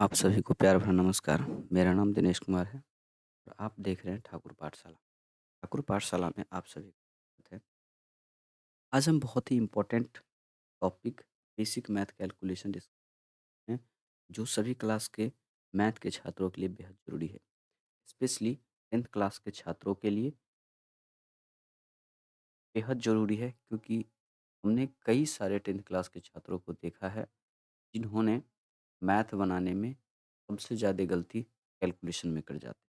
आप सभी को प्यार भरा नमस्कार। मेरा नाम दिनेश कुमार है और आप देख रहे हैं ठाकुर पाठशाला। ठाकुर पाठशाला में आप सभी का स्वागत है। आज हम बहुत ही important topic basic math calculation discuss हैं, जो सभी क्लास के मैथ के छात्रों के लिए बेहद ज़रूरी है। स्पेशली 10th क्लास के छात्रों के लिए बेहद ज़रूरी है, क्योंकि हमने कई सारे 10th क्लास के छात्रों को देखा है, जिन्होंने मैथ बनाने में सबसे ज़्यादा गलती कैलकुलेशन में कर जाते हैं।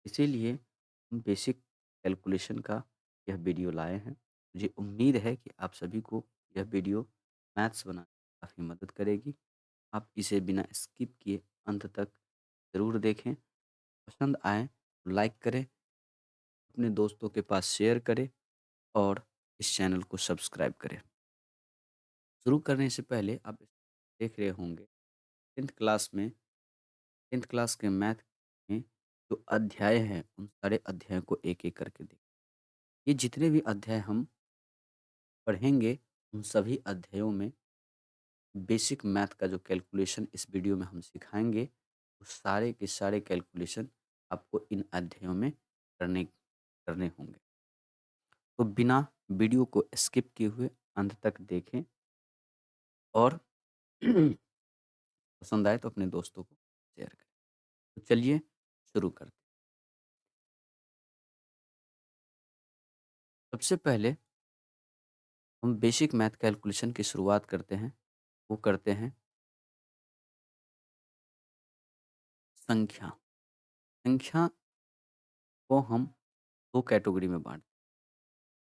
इसीलिए हम बेसिक कैलकुलेशन का यह वीडियो लाए हैं। मुझे उम्मीद है कि आप सभी को यह वीडियो मैथ्स बनाने में काफ़ी मदद करेगी। आप इसे बिना स्किप किए अंत तक ज़रूर देखें। पसंद आए तो लाइक करें, अपने दोस्तों के पास शेयर करें और इस चैनल को सब्सक्राइब करें। शुरू करने से पहले आप देख रहे होंगे 10th क्लास में 10th क्लास के मैथ में जो अध्याय हैं, उन सारे अध्यायों को एक-एक करके देखें। ये जितने भी अध्याय हम पढ़ेंगे, उन सभी अध्यायों में बेसिक मैथ का जो कैलकुलेशन इस वीडियो में हम सिखाएँगे, वो सारे के सारे कैलकुलेशन आपको इन अध्यायों में करने करने होंगे। तो बिना वीडियो को स्किप किए हुए अंत तक देखें और पसंद आए तो अपने दोस्तों को शेयर करें। तो चलिए शुरू करते हैं। सबसे पहले हम बेसिक मैथ कैलकुलेशन की शुरुआत करते हैं, वो करते हैं संख्या। संख्या को हम 2 कैटेगरी में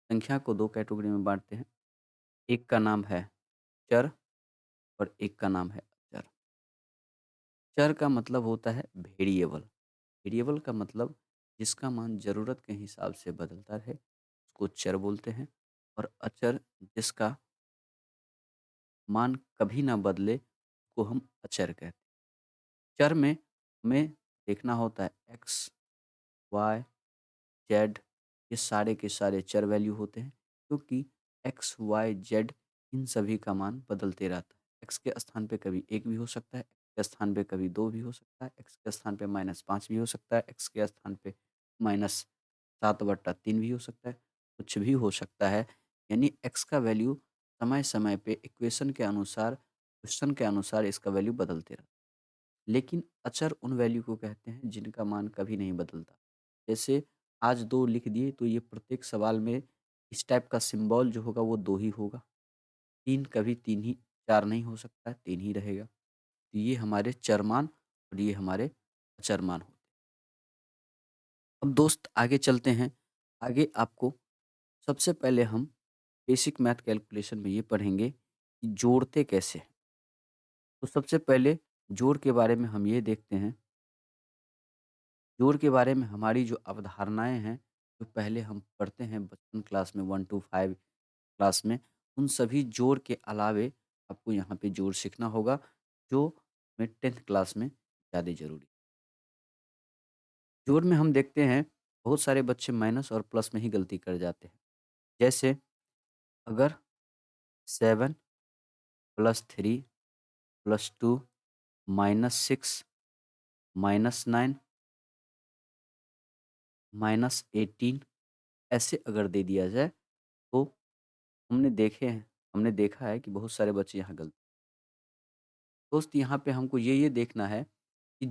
संख्या को 2 कैटेगरी में बाँटते हैं। एक का नाम है चर और एक का नाम है अचर। चर का मतलब होता है वेरिएबल। वेरिएबल का मतलब जिसका मान ज़रूरत के हिसाब से बदलता रहे, उसको चर बोलते हैं। और अचर जिसका मान कभी ना बदले, उसको हम अचर कहते हैं। चर में हमें देखना होता है एक्स, वाई, जेड, ये सारे के सारे चर वैल्यू होते हैं, क्योंकि एक्स, वाई, जेड इन सभी का मान बदलते रहता है। एक्स के स्थान पे कभी 1 भी हो सकता है, एक्स के स्थान पे कभी 2 भी हो सकता है, एक्स के स्थान पे -5 भी हो सकता है, एक्स के स्थान पे -7/3 भी हो सकता है, कुछ भी हो सकता है। यानी एक्स का वैल्यू समय-समय पे इक्वेशन के अनुसार, क्वेश्चन के अनुसार इसका वैल्यू बदलते रहता है। लेकिन अचर उन वैल्यू को कहते हैं जिनका मान कभी नहीं बदलता। जैसे आज 2 लिख दिए तो ये प्रत्येक सवाल में इस टाइप का सिंबल जो होगा वो 2 ही होगा। 3 कभी 3 ही 4 नहीं हो सकता है, 3 ही रहेगा। तो ये हमारे चर मान और ये हमारे अचर मान होते हैं। अब दोस्त आगे चलते हैं। आगे आपको सबसे पहले हम बेसिक मैथ कैलकुलेशन में ये पढ़ेंगे कि जोड़ते कैसे हैं। तो सबसे पहले जोड़ के बारे में हम ये देखते हैं। जोड़ के बारे में हमारी जो अवधारणाएँ हैं, जो पहले हम पढ़ते हैं बचपन क्लास में 1 टू 5 क्लास में, उन सभी जोड़ के अलावे आपको यहाँ पे जोड़ सीखना होगा, जो हमें 10th क्लास में ज़्यादा ज़रूरी है। जोड़ में हम देखते हैं बहुत सारे बच्चे माइनस और प्लस में ही गलती कर जाते हैं। जैसे अगर 7 + 3 + 2 -6 -9 -18 ऐसे अगर दे दिया जाए, तो हमने देखा है कि बहुत सारे बच्चे यहाँ गलत। दोस्त यहाँ पे हमको ये देखना है कि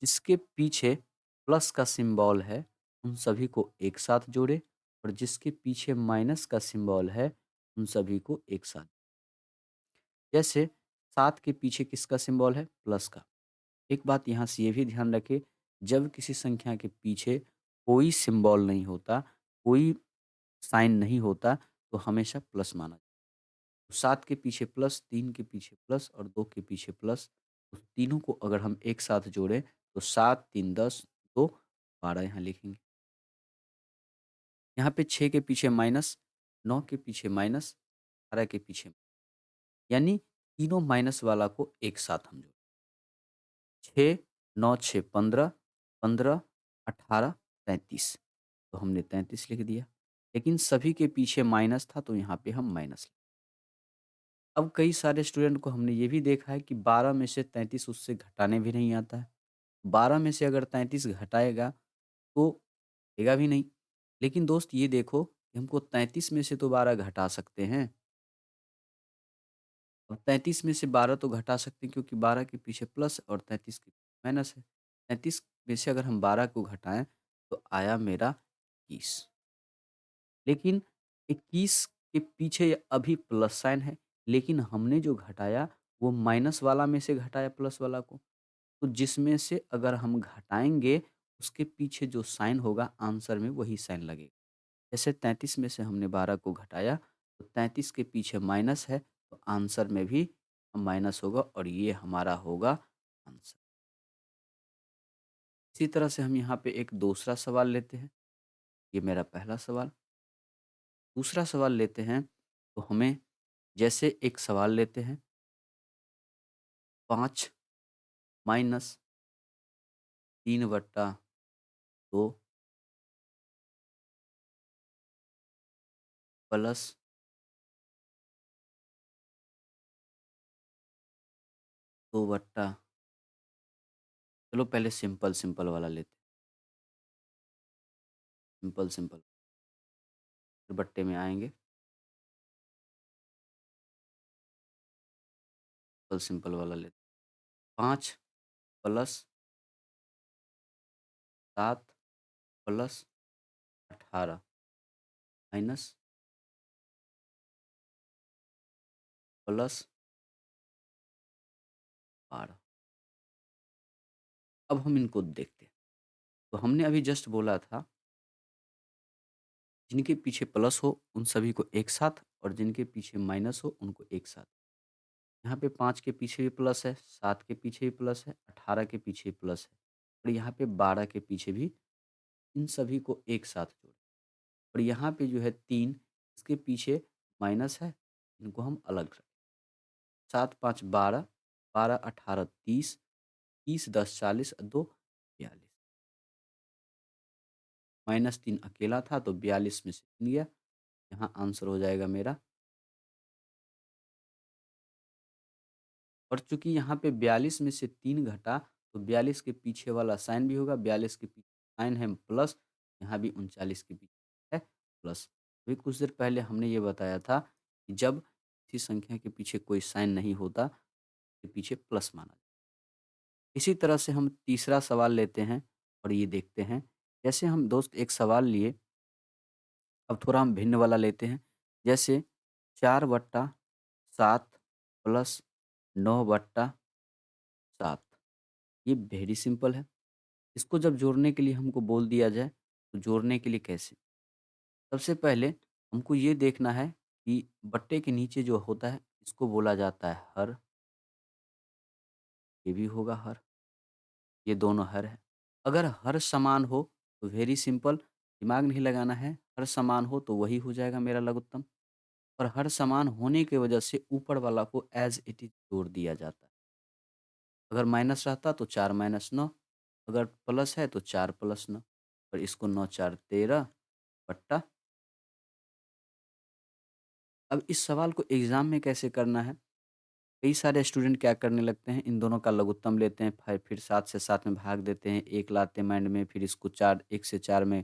जिसके पीछे प्लस का सिंबल है, उन सभी को एक साथ जोड़े और जिसके पीछे माइनस का सिंबल है, उन सभी को एक साथ। जैसे 7 के पीछे किसका सिंबल है? प्लस का। एक बात यहाँ से ये भी ध्यान रखें, जब किसी संख्या के पीछे कोई सिंबल नहीं होता, कोई साइन नहीं होता, तो हमेशा प्लस माना जाता है। 7 के पीछे प्लस, 3 के पीछे प्लस और 2 के पीछे प्लस, तो तीनों को अगर हम एक साथ जोड़ें, तो 7, 3, 10, 2, 12 यहाँ लिखेंगे। यहाँ पे 6 के पीछे माइनस, 9 के पीछे माइनस, 18 के पीछे, यानी तीनों माइनस वाला को एक साथ हम जोड़ें। 6, 9, 6, 15, 15, 18, 33, तो हमने 33 लिख दिया। लेकिन सभी के पीछे माइनस था, तो यहाँ पे हम माइनस लिख अब कई सारे स्टूडेंट को हमने ये भी देखा है कि 12 में से 33 उससे घटाने भी नहीं आता है। 12 में से अगर 33 घटाएगा तो देगा भी नहीं। लेकिन दोस्त ये देखो कि हमको 33 में से तो 12 घटा सकते हैं। अब 33 में से 12 तो घटा सकते हैं क्योंकि 12 के पीछे प्लस और 33 के माइनस है। 33 में से अगर हम 12 को घटाएँ तो आया मेरा 21। लेकिन 21 के पीछे अभी प्लस साइन है, लेकिन हमने जो घटाया वो माइनस वाला में से घटाया प्लस वाला को। तो जिसमें से अगर हम घटाएँगे उसके पीछे जो साइन होगा आंसर में वही साइन लगेगा। जैसे 33 में से हमने 12 को घटाया तो 33 के पीछे माइनस है तो आंसर में भी माइनस होगा और ये हमारा होगा आंसर। इसी तरह से हम यहाँ पे एक दूसरा सवाल लेते हैं। ये मेरा पहला सवाल। दूसरा सवाल लेते हैं तो हमें जैसे एक सवाल लेते हैं 5 माइनस 3/2 प्लस 2/, चलो पहले सिंपल सिंपल वाला लेते हैं। सिंपल सिंपल फिर बट्टे में आएँगे। सिंपल सिंपल वाला लेते हैं। 5 प्लस 7 प्लस 18 माइनस प्लस 12। अब हम इनको देखते हैं। तो हमने अभी जस्ट बोला था जिनके पीछे प्लस हो उन सभी को एक साथ और जिनके पीछे माइनस हो उनको एक साथ। यहाँ पे 5 के पीछे भी प्लस है, 7 के पीछे भी प्लस है, 18 के पीछे भी प्लस है और यहाँ पे 12 के पीछे भी इन सभी को एक साथ जोड़ें और यहाँ पे जो है 3 इसके पीछे माइनस है, इनको हम अलग रखें। 7 5 12, 12 18 30, 30 10 40 2 42। -3 अकेला था तो 42 में से 3 गया। यहाँ आंसर हो जाएगा मेरा। और चूँकि यहाँ पे 42 में से 3 घटा, तो 42 के पीछे वाला साइन भी होगा, 42 के पीछे साइन है प्लस, यहाँ भी 39 के पीछे है प्लस। अभी कुछ देर पहले हमने ये बताया था कि जब किसी संख्या के पीछे कोई साइन नहीं होता, के पीछे प्लस माना जाता है। इसी तरह से हम तीसरा सवाल लेते हैं और ये देखते हैं। जैसे हम दोस्त एक सवाल लिए, अब थोड़ा हम भिन्न वाला लेते हैं। जैसे 4/7 प्लस 9/7, ये वेरी सिंपल है। इसको जब जोड़ने के लिए हमको बोल दिया जाए, तो जोड़ने के लिए कैसे? सबसे पहले हमको ये देखना है कि बट्टे के नीचे जो होता है, इसको बोला जाता है हर, ये भी होगा हर, ये दोनों हर है। अगर हर समान हो, तो वेरी सिंपल, दिमाग नहीं लगाना है, हर समान हो तो वही हो जाएगा मेरा लघुत्तम और हर समान होने की वजह से ऊपर वाला को ऐज़ इट इज़ जोड़ दिया जाता है। अगर माइनस रहता तो 4 - 9, अगर प्लस है तो 4 + 9 और इसको 9 4 13 बट्टा। अब इस सवाल को एग्ज़ाम में कैसे करना है? कई सारे स्टूडेंट क्या करने लगते हैं, इन दोनों का लघुत्तम लेते हैं, फिर 7 से 7 में भाग देते हैं, 1 लाते हैं माइंड में, फिर इसको 4 1 से 4 में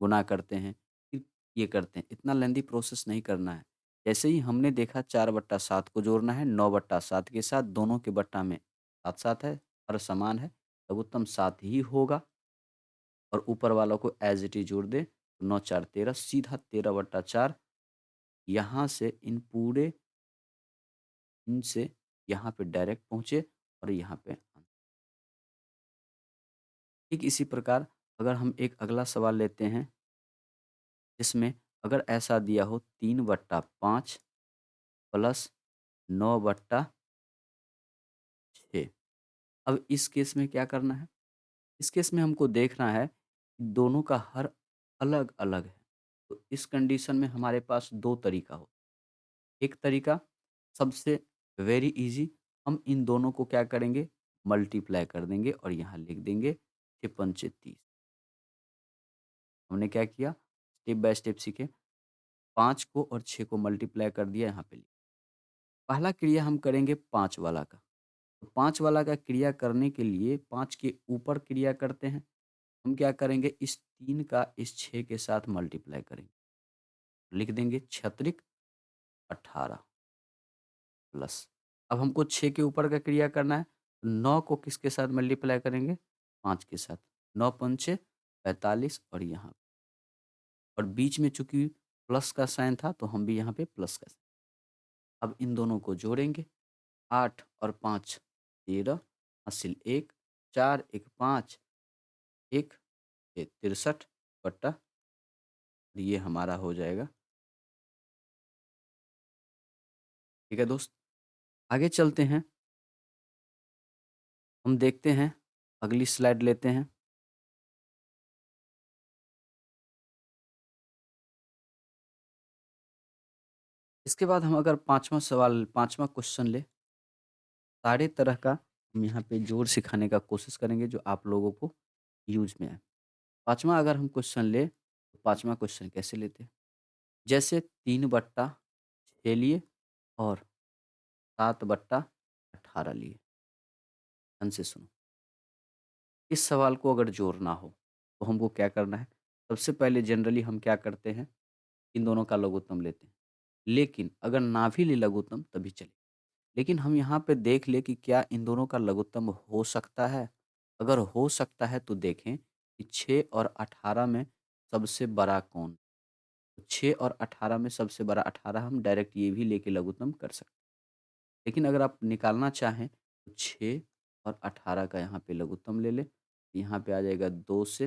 गुणा करते हैं, फिर ये करते हैं। इतना लेंदी प्रोसेस नहीं करना है। जैसे ही हमने देखा 4/7 को जोड़ना है, 9/7 के साथ, दोनों के बट्टा में 7-7 है, हर समान है, लघुत्तम 7 ही होगा और ऊपर वालों को एज़ इट इज़ जोड़ दें, 9 4 13, सीधा 13/4, यहाँ से इन पूरे इनसे यहाँ पे डायरेक्ट पहुँचे और यहाँ पे ठीक इसी प्रकार अगर हम एक अगला सवाल लेते हैं, जिसमें अगर ऐसा दिया हो 3/5 प्लस 9/6। अब इस केस में क्या करना है? इस केस में हमको देखना है कि दोनों का हर अलग-अलग है। तो इस कंडीशन में हमारे पास 2 तरीका हो। एक तरीका सबसे वेरी ईज़ी, हम इन दोनों को क्या करेंगे? मल्टीप्लाई कर देंगे और यहाँ लिख देंगे 6 पंचे 30। हमने क्या किया? स्टेप बाय स्टेप सीखे। 5 को और 6 को मल्टीप्लाई कर दिया यहाँ पे। पहला क्रिया हम करेंगे 5 वाला का। तो 5 वाला का क्रिया करने के लिए 5 के ऊपर क्रिया करते हैं। हम क्या करेंगे, इस 3 का इस 6 के साथ मल्टीप्लाई करेंगे। लिख देंगे 6 त्रिक 18 प्लस। अब हमको 6 के ऊपर का क्रिया करना है, 9 को किसके साथ मल्टीप्लाई करेंगे? 5 के साथ। 9 पंचे 45 और यहाँ और बीच में चूँकि प्लस का साइन था तो हम भी यहाँ पे प्लस का साइन। अब इन दोनों को जोड़ेंगे। 8 और 5 13 हासिल 1 4 1 5 1 ये 63 बट्टा ये हमारा हो जाएगा। ठीक है दोस्त? आगे चलते हैं, हम देखते हैं, अगली स्लाइड लेते हैं। इसके बाद हम अगर 5वाँ सवाल 5वाँ क्वेश्चन लें, सारे तरह का हम यहाँ पे जोड़ सिखाने का कोशिश करेंगे जो आप लोगों को यूज़ में आए। 5वाँ अगर हम क्वेश्चन लें, तो 5वाँ क्वेश्चन कैसे लेते हैं? जैसे 3/6 लिए और 7/18 लिए। ध्यान से सुनो। इस सवाल को अगर जोड़ना हो, तो हमको क्या करना है? सबसे पहले जनरली हम क्या करते हैं, इन दोनों का लघुत्तम लेते हैं। लेकिन अगर ना भी ले लघुत्तम तभी चले। लेकिन हम यहाँ पे देख लें कि क्या इन दोनों का लघुत्तम हो सकता है? अगर हो सकता है तो देखें कि 6 और 18 में सबसे बड़ा कौन? तो 6 और 18 में सबसे बड़ा 18 हम डायरेक्ट ये भी लेके लघुत्तम कर सकते हैं। लेकिन अगर आप निकालना चाहें तो 6 और 18 का यहाँ पे लघुत्तम ले लें। यहाँ पे आ जाएगा 2 से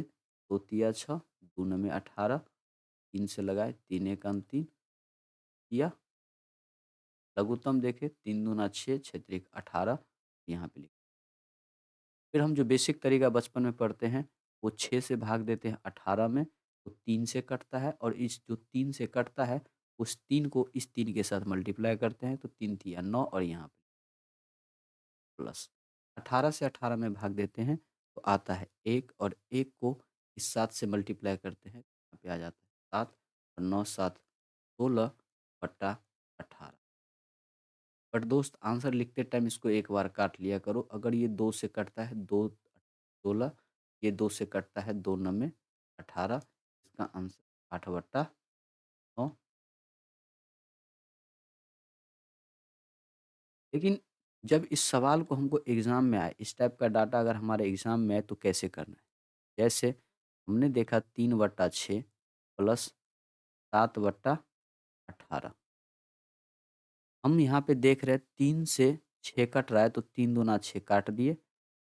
2 तिया 6, 2 नमे 18, 3 से लगाए 3 एकम 3 या लघुत्तम देखें 3 दूना 6, 6 त्रिक 18 यहाँ पे लिख। फिर हम जो बेसिक तरीका बचपन में पढ़ते हैं, वो 6 से भाग देते हैं 18 में, तो 3 से कटता है और इस जो 3 से कटता है, उस 3 को इस 3 के साथ मल्टीप्लाई करते हैं, तो 3 तिया 9 और यहाँ पे प्लस। 18 से 18 में भाग देते हैं, तो आता है 1 और 1 को इस 7 से मल्टीप्लाई करते हैं, यहाँ पे आ जाता है 7 और 9 7 16 बट्टा 18। बट दोस्त आंसर लिखते टाइम इसको एक बार काट लिया करो। अगर ये 2 से कटता है 2 16, ये 2 से कटता है 2 9 18, इसका आंसर 8/9। लेकिन जब इस सवाल को हमको एग्ज़ाम में आए, इस टाइप का डाटा अगर हमारे एग्ज़ाम में आए तो कैसे करना है? जैसे हमने देखा 3/6 प्लस 7/18। हम यहाँ पे देख रहे हैं 3 से 6 कट रहा है तो 3 दूना 6 काट दिए।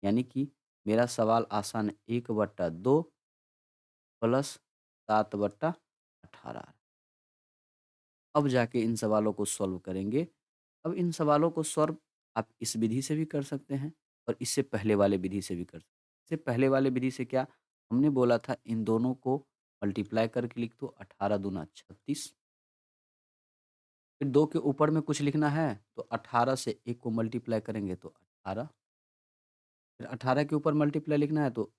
यानी कि मेरा सवाल आसान है 1/2 प्लस 7/18। अब जाके इन सवालों को सॉल्व करेंगे। अब इन सवालों को सॉल्व आप इस विधि से भी कर सकते हैं और इससे पहले वाले विधि से भी कर सकते हैं। इससे पहले वाले विधि से क्या, हमने बोला था इन दोनों को मल्टीप्लाई करके लिख दो 18 दूना 36। फिर 2 के ऊपर में कुछ लिखना है तो 18 से 1 को मल्टीप्लाई करेंगे तो 18। फिर 18 के ऊपर मल्टीप्लाई लिखना है तो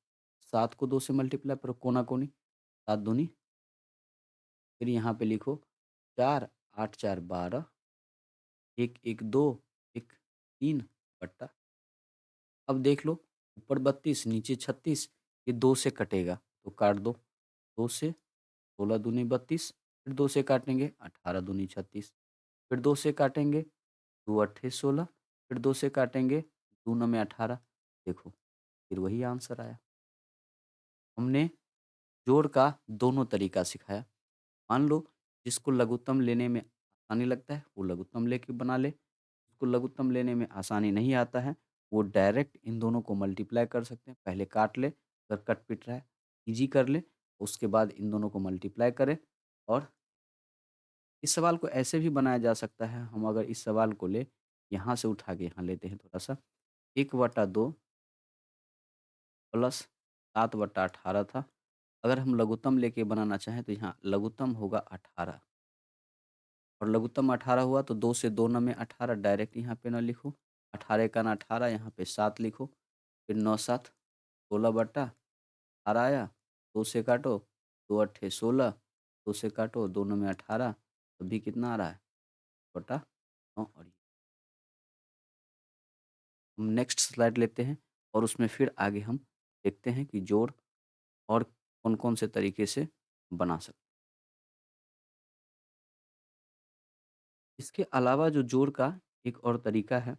7 को 2 से मल्टीप्लाई करो कोना-कोनी, 7 दूनी, फिर यहाँ पे लिखो 4, 8 4 12, 1 1 2, 1 3 बट्टा। अब देख लो ऊपर 32 नीचे 36, ये 2 से कटेगा तो काट दो। 2 से 16 दूनी 32, फिर 2 से काटेंगे 18 दूनी 36, फिर 2 से काटेंगे 2 अट्ठे 16, फिर 2 से काटेंगे 2 नौं 18। देखो फिर वही आंसर आया। हमने जोड़ का दोनों तरीका सिखाया। मान लो जिसको लघुत्तम लेने में आसानी लगता है वो लघुत्तम लेके बना ले। जिसको लघुत्तम लेने में आसानी नहीं आता है वो डायरेक्ट इन दोनों को मल्टीप्लाई कर सकते हैं। पहले काट ले, अगर कट पिट रहा है ईज़ी कर ले, उसके बाद इन दोनों को मल्टीप्लाई करें। और इस सवाल को ऐसे भी बनाया जा सकता है, हम अगर इस सवाल को ले यहाँ से उठा के यहाँ लेते हैं थोड़ा-सा, 1/2 प्लस 7/18 था। अगर हम लघुत्तम लेके बनाना चाहें तो यहाँ लघुत्तम होगा 18 और लघुत्तम 18 हुआ तो 2 से 2 में 18 डायरेक्ट यहाँ पे ना लिखो। 18 एका ना 18 यहाँ पे 7 लिखो। फिर 9 7 16/18 आया। 2 से काटो 2 अट्ठे 16, 2 से काटो 2 9 में 18 तब भी कितना आ रहा है बटा 9 और ये। हम नेक्स्ट स्लाइड लेते हैं और उसमें फिर आगे हम देखते हैं कि जोड़ और कौन-कौन से तरीके से बना सकते हैं। इसके अलावा जो जोड़ का एक और तरीका है,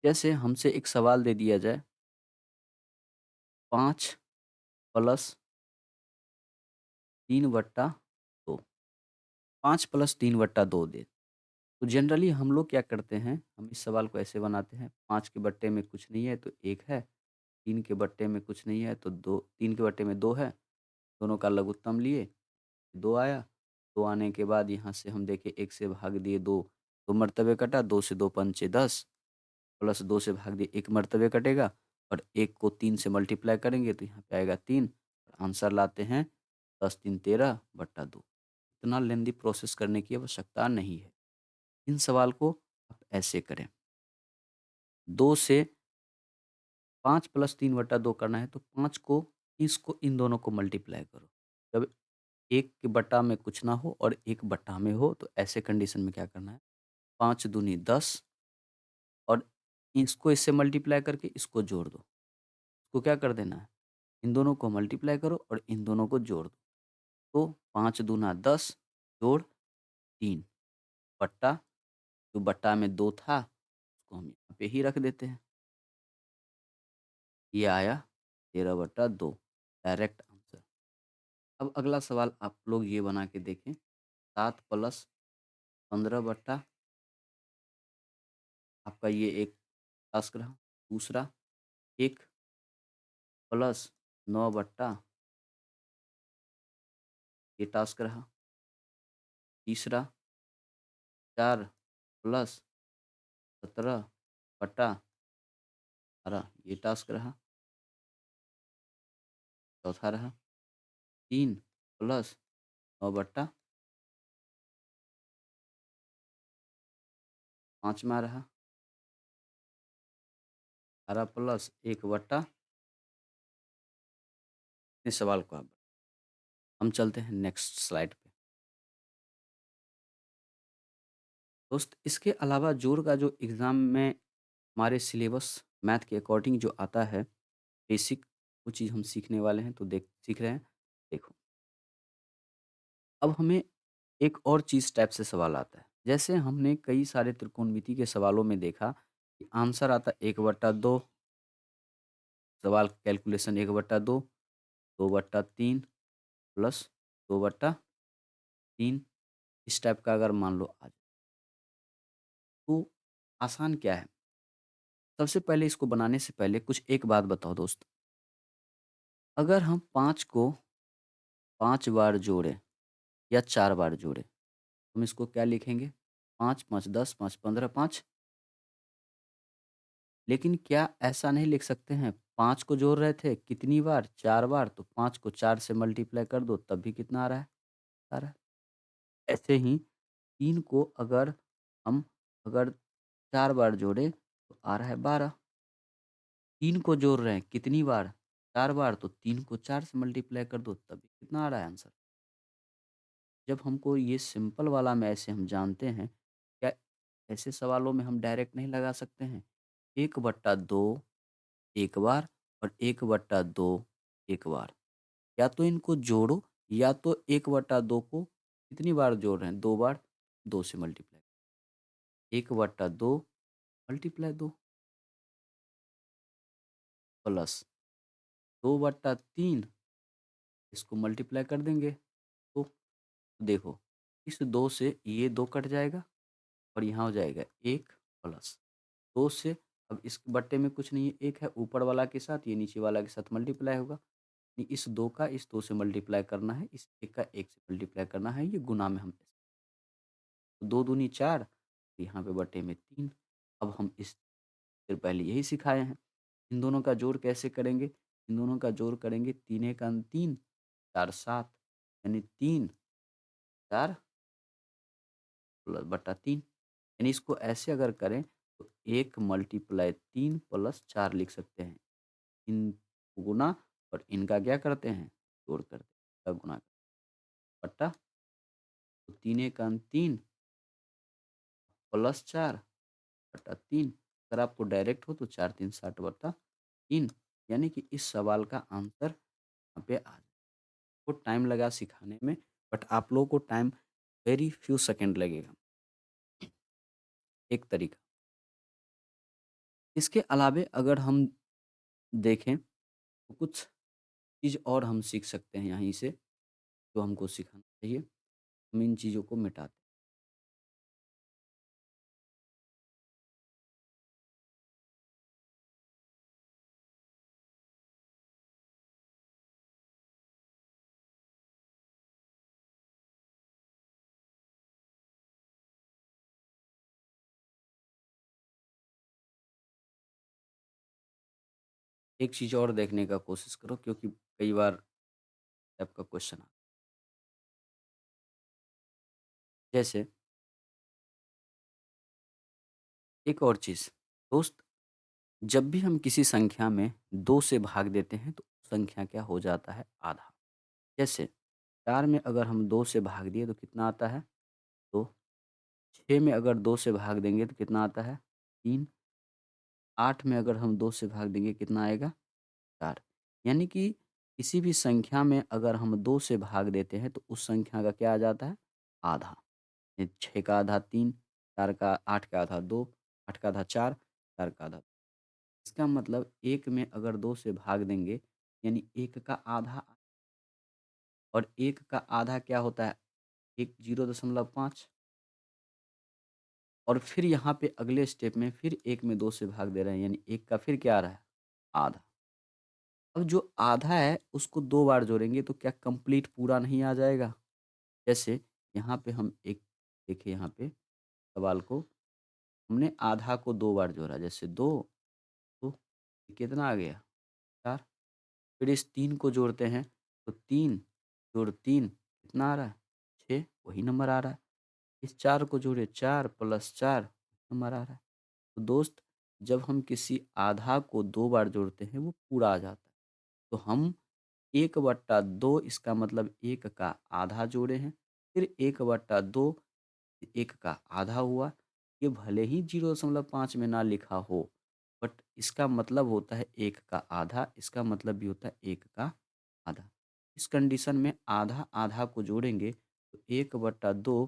जैसे हमसे एक सवाल दे दिया जाए 5 प्लस 3/2, 5 प्लस 3/2 दे। तो जनरली हम लोग क्या करते हैं, हम इस सवाल को ऐसे बनाते हैं, 5 के बट्टे में कुछ नहीं है तो 1 है, 3 के बट्टे में कुछ नहीं है तो 2, 3 के बट्टे में 2 है, दोनों का लघुत्तम लिए, 2 आया, 2 आने के बाद यहाँ से हम देखें 1 से भाग दिए 2, 2 मर्तबे कटा, 2 से 2 पंचे 10, प्लस 2 से भाग दिए 1 मर्तबे कटेगा और 1 को 3 से मल्टीप्लाई करेंगे तो यहाँ पे आएगा 3, आंसर लाते हैं 10 3 13/2। इतना लेंदी प्रोसेस करने की आवश्यकता नहीं है। इन सवाल को आप ऐसे करें, 2 से 5 प्लस 3/2 करना है तो 5 को इसको इन दोनों को मल्टीप्लाई करो। जब 1 के बटा में कुछ ना हो और 1 बटा में हो तो ऐसे कंडीशन में क्या करना है, 5 दूनी 10 और इसको इससे मल्टीप्लाई करके इसको जोड़ दो। इसको क्या कर देना है, इन दोनों को मल्टीप्लाई करो और इन दोनों को जोड़ दो। तो 5 दूना 10 जोड़ 3 बट्टा, जो बट्टा में 2 था उसको हम यहाँ पे ही रख देते हैं। ये आया 13/2 डायरेक्ट आंसर। अब अगला सवाल आप लोग ये बना के देखें, 7 प्लस 15/, आपका ये एक टास्क रहा। दूसरा 1 प्लस 9/, ये टास्क रहा। तीसरा 4 प्लस 17/18, ये टास्क रहा। चौथा रहा 3 प्लस 9/, पाँचवा रहा 18 प्लस 1/, इस सवाल को आप, हम चलते हैं नेक्स्ट स्लाइड पे। दोस्त इसके अलावा जोड़ का जो एग्ज़ाम में हमारे सिलेबस मैथ के अकॉर्डिंग जो आता है, बेसिक वो चीज़ हम सीखने वाले हैं तो सीख रहे हैं। देखो, अब हमें एक और चीज़ टाइप से सवाल आता है। जैसे हमने कई सारे त्रिकोणमिति के सवालों में देखा कि आंसर आता है 1/2, सवाल कैलकुलेशन 1/2, 2/3 प्लस 2/3, इस टाइप का अगर मान लो आ जाए, तो आसान क्या है? सबसे पहले इसको बनाने से पहले कुछ एक बात बताओ दोस्त, अगर हम 5 को 5 बार जोड़ें या 4 बार जोड़ें, हम इसको क्या लिखेंगे? 5, 5 10, 5 15, 5। लेकिन क्या ऐसा नहीं लिख सकते हैं, 5 को जोड़ रहे थे कितनी बार? 4 बार, तो 5 को 4 से मल्टीप्लाई कर दो तब भी कितना आ रहा है? आ रहा है। ऐसे ही 3 को अगर हम अगर 4 बार जोड़ें तो आ रहा है 12। 3 को जोड़ रहे हैं कितनी बार? 4 बार, तो 3 को 4 से मल्टीप्लाई कर दो तब भी कितना आ रहा है आंसर? जब हमको ये सिंपल वाला में ऐसे हम जानते हैं, क्या ऐसे सवालों में हम डायरेक्ट नहीं लगा सकते हैं? 1/2 एक बार और 1/2 एक बार। या तो इनको जोड़ो या तो 1/2 को कितनी बार जोड़ रहे हैं? 2 बार, 2 से मल्टीप्लाई। 1/2 मल्टीप्लाई 2 प्लस 2/3, इसको मल्टीप्लाई कर देंगे। तो देखो, इस 2 से ये 2 कट जाएगा और यहाँ हो जाएगा 1 प्लस 2 से, अब इस बट्टे में कुछ नहीं है, 1 है, ऊपर वाला के साथ, ये नीचे वाला के साथ मल्टीप्लाई होगा। इस 2 का इस 2 से मल्टीप्लाई करना है, इस 1 का 1 से मल्टीप्लाई करना है, ये गुणा में हम 2 दूनी 4, यहाँ पे बटे में 3। अब हम इस फिर पहले यही सिखाए हैं। इन दोनों का जोड़ कैसे करेंगे? इन दोनों का जोड़ करेंगे, 3 एकम 3, 4 7, यानी 3 4 प्लस बटा 3, यानी इसको ऐसे अगर करें तो 1 मल्टीप्लाई 3 प्लस 4 लिख सकते हैं। इन गुना और इनका क्या करते हैं? जोड़ करते हैं, का गुणा बटा, तो 3 एकम 3 प्लस 4 बटा 3, अगर आपको डायरेक्ट हो तो 4 3 60/3 यानी कि इस सवाल का आंसर यहाँ पे आ जाए। वो टाइम लगा सिखाने में बट आप लोगों को टाइम वेरी फ्यू सेकंड लगेगा, एक तरीका। इसके अलावे अगर हम देखें तो कुछ चीज़ और हम सीख सकते हैं यहीं से, जो हमको सीखना चाहिए। हम इन चीज़ों को मिटाते हैं। एक चीज़ और देखने का कोशिश करो क्योंकि कई बार आपका क्वेश्चन आता है। जैसे एक और चीज़, दोस्त जब भी हम किसी संख्या में 2 से भाग देते हैं तो संख्या क्या हो जाता है आधा। जैसे 4 में अगर हम 2 से भाग दिए तो कितना आता है 2। 6 में अगर 2 से भाग देंगे तो कितना आता है 3। 8 में अगर हम 2 से भाग देंगे कितना आएगा 4। यानी कि किसी भी संख्या में अगर हम 2 से भाग देते हैं तो उस संख्या का क्या आ जाता है आधा। 6 का आधा 3, 4 का 8 का आधा 2, 8 का आधा 4, 4 का आधा। इसका मतलब 1 में अगर 2 से भाग देंगे यानी 1 का आधा और 1 का आधा क्या होता है 1 0.5 और फिर यहाँ पे अगले स्टेप में फिर 1 में 2 से भाग दे रहे हैं यानी 1 का फिर क्या आ रहा है आधा। अब जो आधा है उसको 2 बार जोड़ेंगे तो क्या कंप्लीट पूरा नहीं आ जाएगा? जैसे यहाँ पे हम एक देखिए यहाँ पे सवाल को हमने आधा को 2 बार जोड़ा जैसे 2 तो कितना आ गया 4। फिर इस 3 को जोड़ते हैं तो 3 जोड़ 3 कितना आ रहा है 6 वही नंबर आ रहा है। इस 4 को जोड़े 4 प्लस 4 नंबर आ रहा है। तो दोस्त जब हम किसी आधा को 2 बार जोड़ते हैं वो पूरा आ जाता है। तो हम 1/2 इसका मतलब 1 का आधा जोड़े हैं। फिर 1/2 1 का आधा हुआ। ये भले ही 0.5 में ना लिखा हो, बट इसका मतलब होता है 1 का आधा, इसका मतलब भी होता है 1 का आधा। इस कंडीशन में आधा-आधा को जोड़ेंगे तो 1/2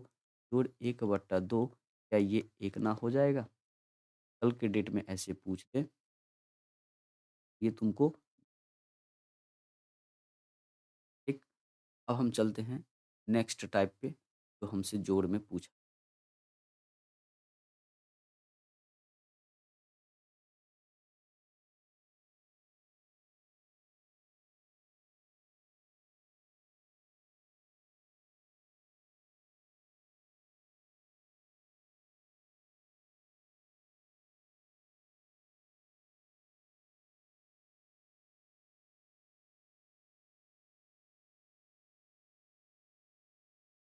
जोड़ 1/2 क्या ये 1 ना हो जाएगा? कल के डेट में ऐसे पूछ दें, ये तुमको एक अब हम चलते हैं नेक्स्ट टाइप पे, जो हमसे जोड़ में पूछा।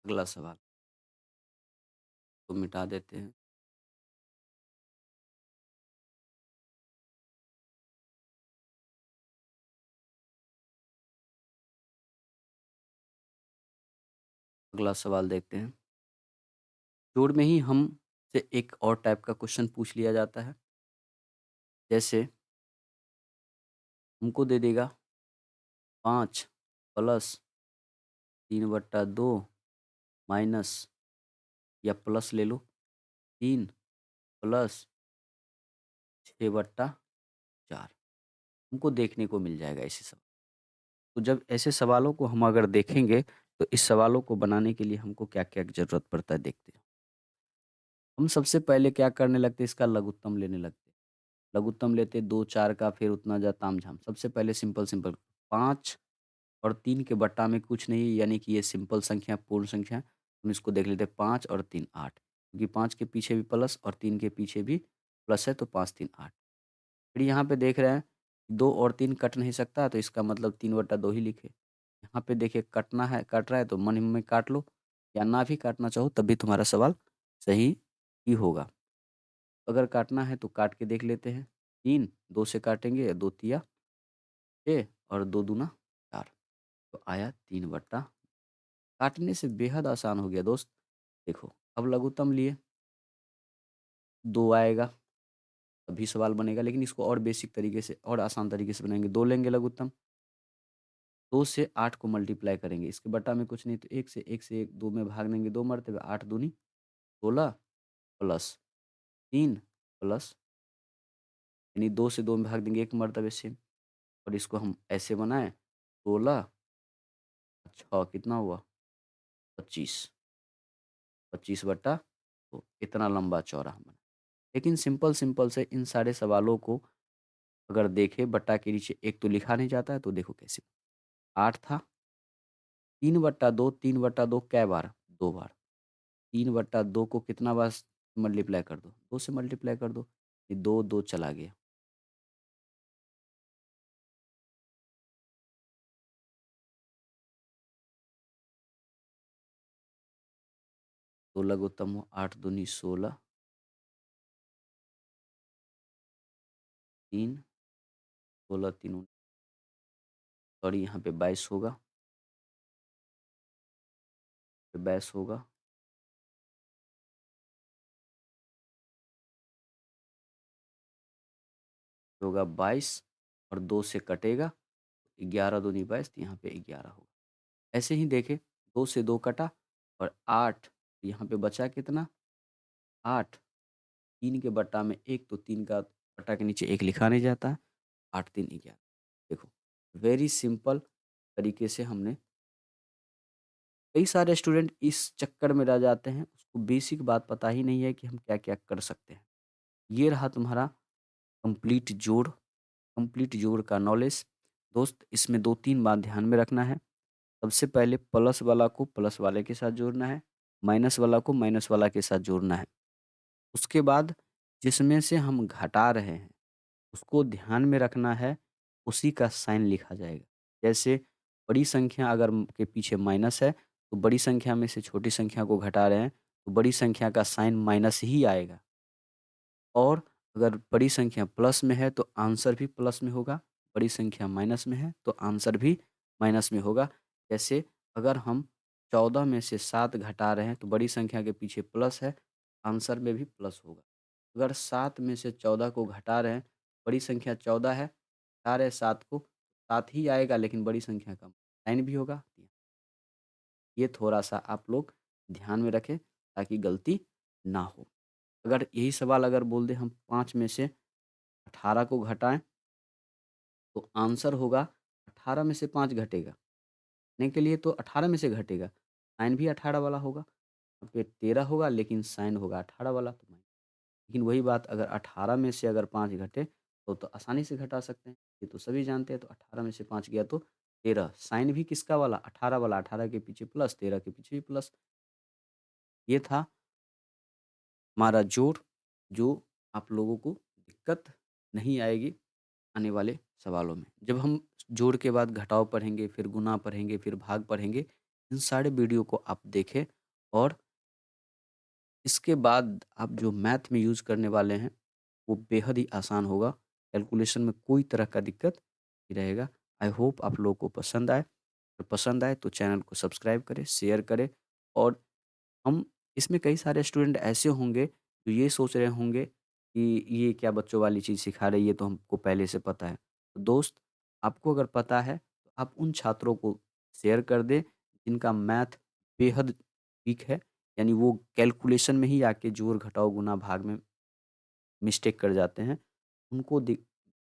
अगला सवाल को मिटा देते हैं। अगला सवाल देखते हैं। जोड़ में ही हम से एक और टाइप का क्वेश्चन पूछ लिया जाता है। जैसे हमको दे देगा 5 प्लस 3/2 माइनस या प्लस ले लो 3 प्लस 6/4 हमको देखने को मिल जाएगा ऐसे सवाल। तो जब ऐसे सवालों को हम अगर देखेंगे तो इस सवालों को बनाने के लिए हमको क्या-क्या ज़रूरत पड़ता है देखते हैं। हम सबसे पहले क्या करने लगते हैं इसका लघुत्तम लेने लगते हैं। लघुत्तम लेते 2 4 का फिर उतना जा तामझाम। सबसे पहले सिंपल-सिंपल 5 और 3 के बट्टा में कुछ नहीं यानी कि ये सिंपल संख्या पूर्ण संख्या। हम इसको देख लेते हैं 5 और 3 8 क्योंकि 5 के पीछे भी प्लस और 3 के पीछे भी प्लस है तो 5 3 8। फिर यहाँ पे देख रहे हैं 2 और 3 कट नहीं सकता तो इसका मतलब 3/2 ही लिखे। यहाँ पे देखिए कटना है कट रहा है तो मन ही में काट लो या ना भी काटना चाहो तब भी तुम्हारा सवाल सही ही होगा। अगर काटना है तो काट के देख लेते हैं। 3 2 से काटेंगे 2 तिया 6 और 2 दूना 4 तो आया 3/। काटने से बेहद आसान हो गया दोस्त। देखो अब लघुत्तम लिए 2 आएगा तभी सवाल बनेगा, लेकिन इसको और बेसिक तरीके से और आसान तरीके से बनाएँगे। 2 लेंगे लघुत्तम, 2 से 8 को मल्टीप्लाई करेंगे, इसके बटा में कुछ नहीं तो 1 से 1 2 में भाग देंगे 2 मर्तबे, 8 दूनी 16 प्लस 3 प्लस यानी 2 से 2 में भाग देंगे 1 मर्तबे से, और इसको हम ऐसे बनाएँ 16 6 कितना हुआ 25, 25 बटा तो इतना लंबा चौड़ा बना। लेकिन सिंपल से इन सारे सवालों को अगर देखें बट्टा के नीचे 1 तो लिखा नहीं जाता है, तो देखो कैसे 8 था, 3/2 3/2 कै बार? 2 बार। 3/2 को कितना बार मल्टीप्लाई कर दो? 2 से मल्टीप्लाई कर दो। ये 2, 2 चला गया। 2 लघुत्तम हुआ 8 दूनी 16, 3 16 3 सॉरी यहाँ पे 22 होगा, 22 होगा, होगा 22 और 2 से कटेगा 11 दूनी 22 तो यहाँ पे 11 होगा। ऐसे ही देखें 2 से 2 कटा और 8 यहाँ पे बचा कितना? 8 3 के बट्टा में 1 तो 3 का बट्टा के नीचे 1 लिखा नहीं जाता है। 8 3 11 देखो वेरी सिंपल तरीके से हमने कई सारे स्टूडेंट इस चक्कर में रह जाते हैं, उसको बेसिक बात पता ही नहीं है कि हम क्या-क्या कर सकते हैं। ये रहा तुम्हारा कंप्लीट जोड़, कंप्लीट जोड़ का नॉलेज। दोस्त इसमें 2-3 बात ध्यान में रखना है। सबसे पहले प्लस वाला को प्लस वाले के साथ जोड़ना है, माइनस वाला को माइनस वाला के साथ जोड़ना है। उसके बाद जिसमें से हम घटा रहे हैं, उसको ध्यान में रखना है, उसी का साइन लिखा जाएगा। जैसे बड़ी संख्या अगर के पीछे माइनस है, तो बड़ी संख्या में से छोटी संख्या को घटा रहे हैं, तो बड़ी संख्या का साइन माइनस ही आएगा। और अगर बड़ी संख्या प्लस में है, तो आंसर भी प्लस में होगा, बड़ी संख्या माइनस में है, तो आंसर भी माइनस में होगा। जैसे अगर हम 14 में से 7 घटा रहे हैं, तो बड़ी संख्या के पीछे प्लस है, आंसर में भी प्लस होगा। अगर 7 में से 14 को घटा रहे हैं, बड़ी संख्या 14 है, घटा रहे हैं 7 को, 7 ही आएगा लेकिन बड़ी संख्या का साइन भी होगा। ये थोड़ा-सा आप लोग ध्यान में रखें ताकि गलती ना हो। अगर यही सवाल अगर बोल दें हम 5 में से 18 को घटाएँ, तो आंसर होगा 18 में से 5 घटेगा। घटाने के लिए तो 18 में से घटेगा, साइन भी 18 वाला होगा। यहाँ पे 13 होगा लेकिन साइन होगा 18 वाला। लेकिन वही बात अगर 18 में से अगर 5 घटे तो आसानी से घटा सकते हैं। ये तो सभी जानते हैं तो 18 में से 5 गया तो 13 साइन भी किसका वाला 18 वाला 18 के पीछे प्लस 13 के पीछे भी प्लस। ये था हमारा जोड़ जो आप लोगों को दिक्कत नहीं आएगी आने वाले सवालों में। जब हम जोड़ के बाद घटाव पढ़ेंगे, फिर गुणा पढ़ेंगे, फिर भाग पढ़ेंगे, इन सारे वीडियो को आप देखें और इसके बाद आप जो मैथ में यूज़ करने वाले हैं, वो बेहद ही आसान होगा। कैलकुलेशन में कोई तरह का दिक्कत नहीं रहेगा। आई होप आप लोगों को पसंद आए। अगर पसंद आए तो चैनल को सब्सक्राइब करें, शेयर करें और हम इसमें कई सारे स्टूडेंट ऐसे होंगे जो ये सोच रहे होंगे कि ये क्या बच्चों वाली चीज़ सिखा रही है, ये तो हमको पहले से पता है। तो दोस्त आपको अगर पता है तो आप उन छात्रों को शेयर कर दें जिनका मैथ बेहद वीक है, यानी वो कैलकुलेशन में ही आके जोड़, घटाव, गुणा, भाग में मिस्टेक कर जाते हैं। उनको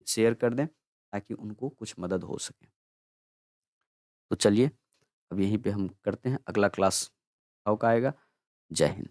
शेयर कर दें ताकि उनको कुछ मदद हो सके। तो चलिए अब यहीं पे हम करते हैं, अगला क्लास का आएगा। जय हिंद।